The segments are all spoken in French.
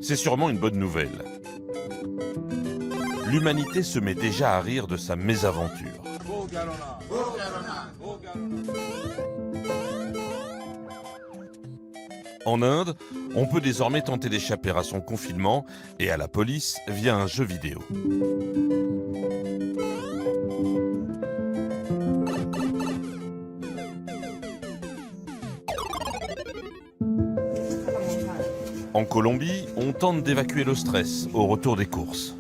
C'est sûrement une bonne nouvelle. L'humanité se met déjà à rire de sa mésaventure. En Inde, on peut désormais tenter d'échapper à son confinement et à la police via un jeu vidéo. En Colombie, on tente d'évacuer le stress au retour des courses.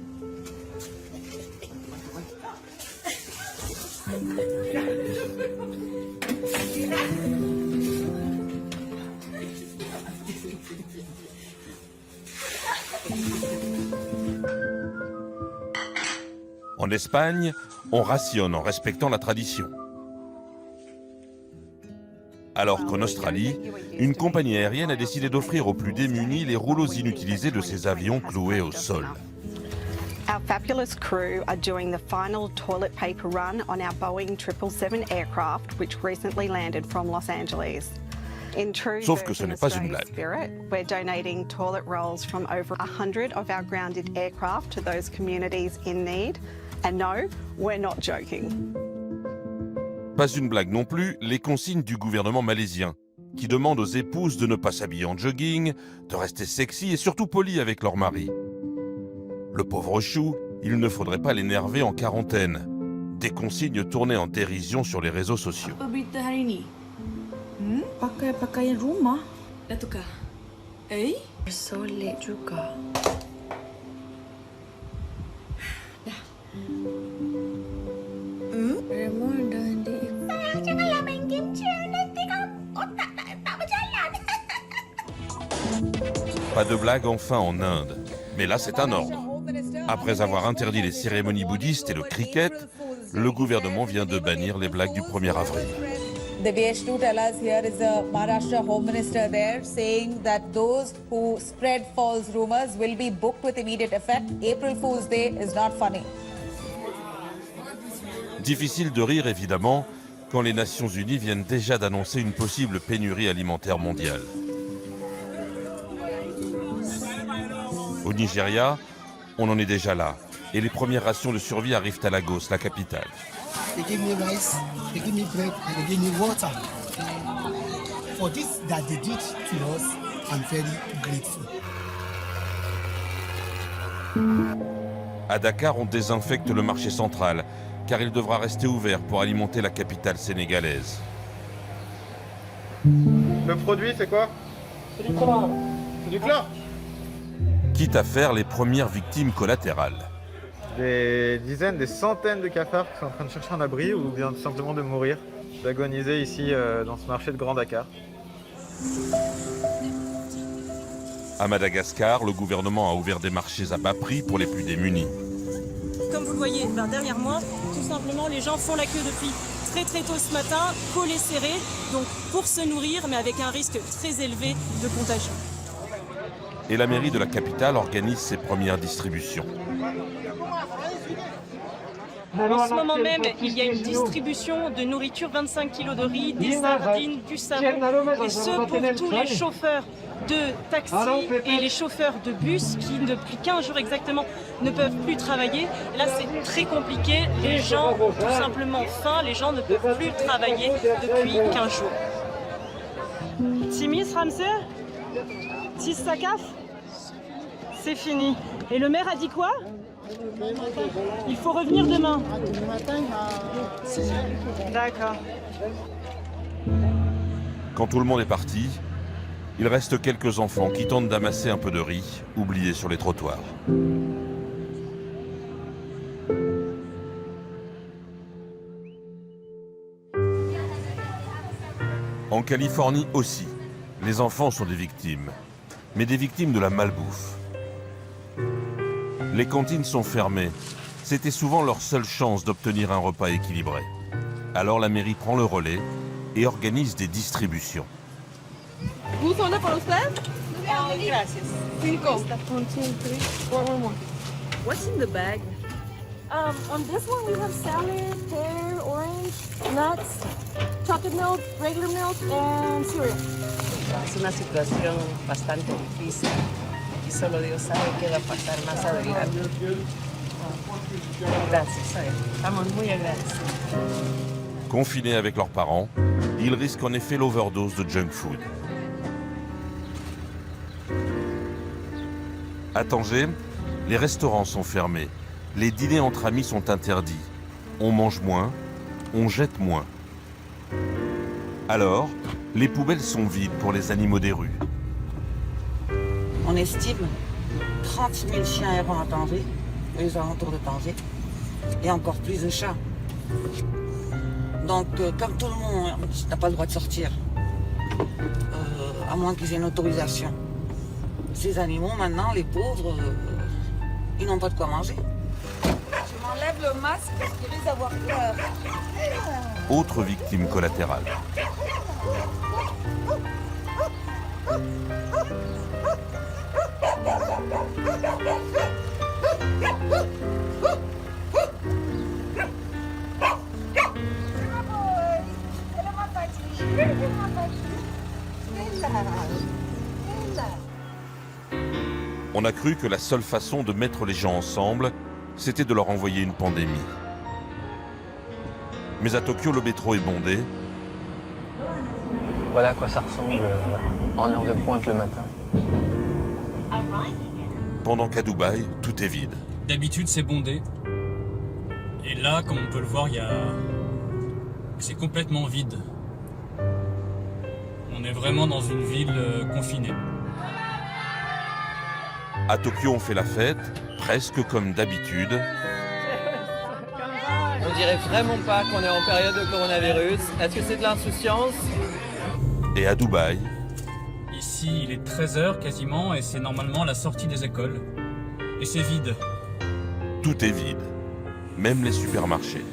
En Espagne, on rationne en respectant la tradition. Alors qu'en Australie, une compagnie aérienne a décidé d'offrir aux plus démunis les rouleaux inutilisés de ses avions cloués au sol. Our fabulous crew are doing the final toilet paper run on our Boeing 777 aircraft, which recently landed from Los Angeles. In true Sauf que ce n'est pas une blague. spirit, we're donating toilet rolls from over 100 of our grounded aircraft to those communities in need. And no, we're not joking. Pas une blague non plus, les consignes du gouvernement malaisien, qui demande aux épouses de ne pas s'habiller en jogging, de rester sexy et surtout polies avec leur mari. Le pauvre chou, il ne faudrait pas l'énerver en quarantaine. Des consignes tournées en dérision sur les réseaux sociaux. Apa berita hari ni? Pakai pakaian rumah. Dah tukar? Solid juga. Dah. Raymond dah Sayang, janganlah main game je. Nanti kalau otak tak berjalan. Pas de blague enfin en Inde. Mais là, c'est un ordre. Après avoir interdit les cérémonies bouddhistes et le cricket, le gouvernement vient de bannir les blagues du 1er avril. Devesh to tell us here is the Maharashtra Home Minister there saying that those who spread false rumors will be booked with immediate effect. April Fool's Day is not funny. Difficile de rire évidemment quand les Nations Unies viennent déjà d'annoncer une possible pénurie alimentaire mondiale. Au Nigeria, on en est déjà là et les premières rations de survie arrivent à Lagos, la capitale. They give me rice, they give me bread, and they give me water. For this that they did to us, I'm very grateful. À Dakar, on désinfecte le marché central, car il devra rester ouvert pour alimenter la capitale sénégalaise. Le produit, c'est quoi? C'est du chlore. C'est du chlore? Quitte à faire les premières victimes collatérales. Des dizaines, des centaines de cafards qui sont en train de chercher un abri ou bien tout simplement de mourir, d'agoniser ici dans ce marché de Grand Dakar. À Madagascar, le gouvernement a ouvert des marchés à bas prix pour les plus démunis. Comme vous le voyez derrière moi, tout simplement les gens font la queue depuis très tôt ce matin, collés serrés, donc pour se nourrir mais avec un risque très élevé de contagion. Et la mairie de la capitale organise ses premières distributions. En ce moment même, il y a une distribution de nourriture, 25 kilos de riz, des sardines, du savon, et ce pour tous les chauffeurs de taxi et les chauffeurs de bus qui, depuis 15 jours exactement, ne peuvent plus travailler. Là, c'est très compliqué. Les gens ont tout simplement faim, les gens ne peuvent plus travailler depuis 15 jours. Timis, Ramsey Tis Sakaf? C'est fini. Et le maire a dit quoi? Il faut revenir demain. D'accord. Quand tout le monde est parti, il reste quelques enfants qui tentent d'amasser un peu de riz, oubliés sur les trottoirs. En Californie aussi, les enfants sont des victimes, mais des victimes de la malbouffe. Les cantines sont fermées. C'était souvent leur seule chance d'obtenir un repas équilibré. Alors la mairie prend le relais et organise des distributions. ¿Tú solo para usted? Gracias. 5. What's in the bag? On this one we have salad, pear, orange, nuts, chocolate milk, regular milk, and cereal. Es una situación bastante difícil y solo Dios sabe qué va a pasar más adelante. Gracias a él. Estamos muy agradecidos. Confinés avec leurs parents, ils risquent en effet l'overdose de junk food. À Tanger, les restaurants sont fermés, les dîners entre amis sont interdits. On mange moins, on jette moins. Alors, les poubelles sont vides pour les animaux des rues. On estime 30 000 chiens errants à Tanger, les alentours de Tanger, et encore plus de chats. Donc, comme tout le monde n'a pas le droit de sortir, à moins qu'ils aient une autorisation. Ces animaux, maintenant, les pauvres, ils n'ont pas de quoi manger. Je m'enlève le masque parce qu'ils risquent d'avoir peur. Autre victime collatérale. On a cru que la seule façon de mettre les gens ensemble, c'était de leur envoyer une pandémie. Mais à Tokyo, le métro est bondé. Voilà à quoi ça ressemble en heure de pointe le matin. Pendant qu'à Dubaï, tout est vide. D'habitude, c'est bondé. Et là, comme on peut le voir, c'est complètement vide. On est vraiment dans une ville confinée. À Tokyo, on fait la fête, presque comme d'habitude. On dirait vraiment pas qu'on est en période de coronavirus. Est-ce que c'est de l'insouciance? Et à Dubaï, Ici, il est 13h quasiment et c'est normalement la sortie des écoles. Et c'est vide. tout est vide, même les supermarchés.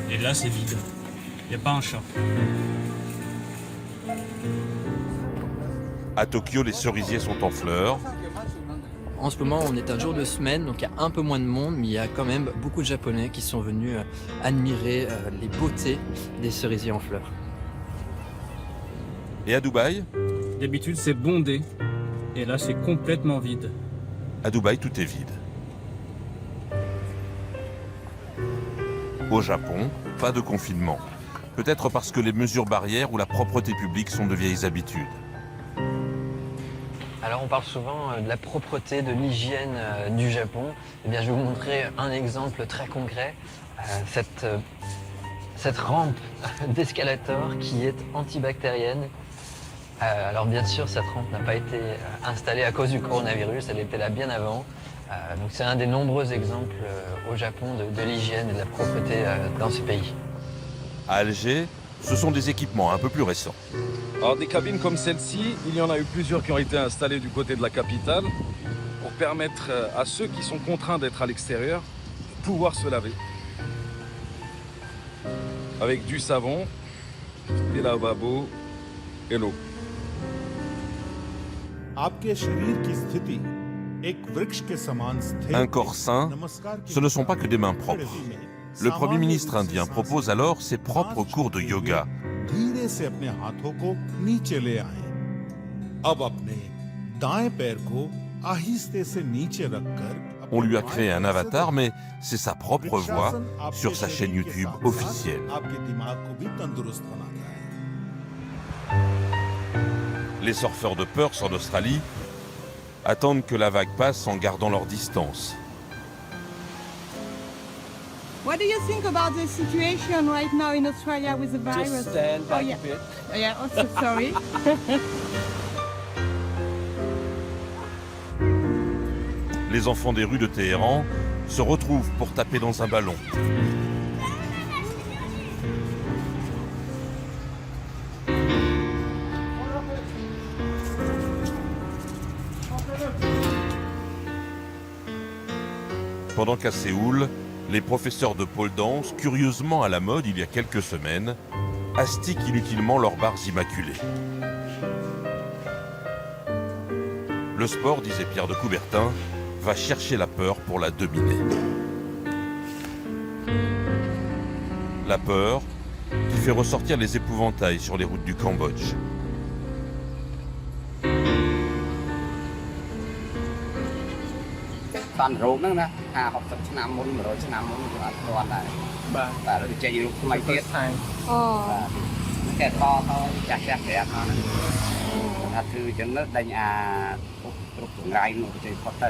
Et là, c'est vide. Il n'y a pas un chat. À Tokyo, les cerisiers sont en fleurs. En ce moment, on est un jour de semaine, donc il y a un peu moins de monde, mais il y a quand même beaucoup de Japonais qui sont venus admirer les beautés des cerisiers en fleurs. Et à Dubaï, D'habitude, c'est bondé. Et là, c'est complètement vide. à Dubaï, tout est vide. Au Japon, pas de confinement. Peut-être parce que les mesures barrières ou la propreté publique sont de vieilles habitudes. Alors on parle souvent de la propreté, de l'hygiène du Japon. Eh bien, je vais vous montrer un exemple très concret. Cette rampe d'escalator qui est antibactérienne. Alors bien sûr, cette rampe n'a pas été installée à cause du coronavirus, elle était là bien avant. Donc c'est un des nombreux exemples au Japon de l'hygiène et de la propreté dans ce pays. À Alger, ce sont des équipements un peu plus récents. Alors des cabines comme celle-ci, il y en a eu plusieurs qui ont été installées du côté de la capitale pour permettre à ceux qui sont contraints d'être à l'extérieur de pouvoir se laver. Avec du savon, des lavabos et l'eau. Un corps sain, ce ne sont pas que des mains propres. Le Premier ministre indien propose alors ses propres cours de yoga. On lui a créé un avatar, mais c'est sa propre voix sur sa chaîne YouTube officielle. Les surfeurs de Perth en Australie attendent que la vague passe en gardant leur distance. What do you think about the situation right now in Australia with the virus? Just stand back a bit. Oh, yeah, also sorry. Les enfants des rues de Téhéran se retrouvent pour taper dans un ballon. Pendant qu'à Séoul, les professeurs de pole dance, curieusement à la mode il y a quelques semaines, astiquent inutilement leurs barres immaculées. Le sport, disait Pierre de Coubertin, va chercher la peur pour la dominer. La peur qui fait ressortir les épouvantails sur les routes du Cambodge. តាន់រោគហ្នឹងណា50-60ឆ្នាំមុន100ឆ្នាំមុនក៏អត់ទាន់ដែរបាទដូចចេញរូបថ្មីទៀតអូតែតចាស់ប្រាប់ហ្នឹងថាគឺអញ្ចឹងទៅដេញអាគ្រប់ចង្រៃនោះទៅផុតទៅ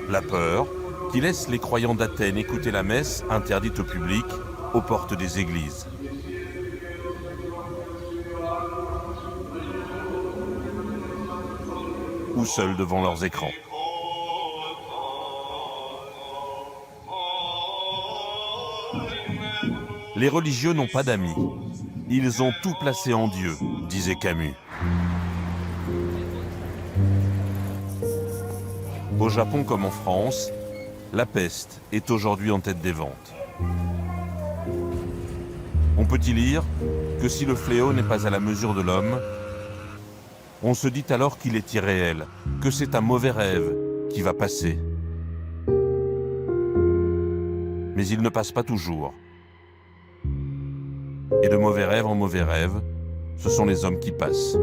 La peur, qui laisse les croyants d'Athènes écouter la messe interdite au public aux portes des églises. Ou seuls devant leurs écrans. Les religieux n'ont pas d'amis. Ils ont tout placé en Dieu, disait Camus. Au Japon comme en France, la peste est aujourd'hui en tête des ventes. On peut y lire que si le fléau n'est pas à la mesure de l'homme, on se dit alors qu'il est irréel, que c'est un mauvais rêve qui va passer. Mais il ne passe pas toujours. Et de mauvais rêve en mauvais rêve, ce sont les hommes qui passent.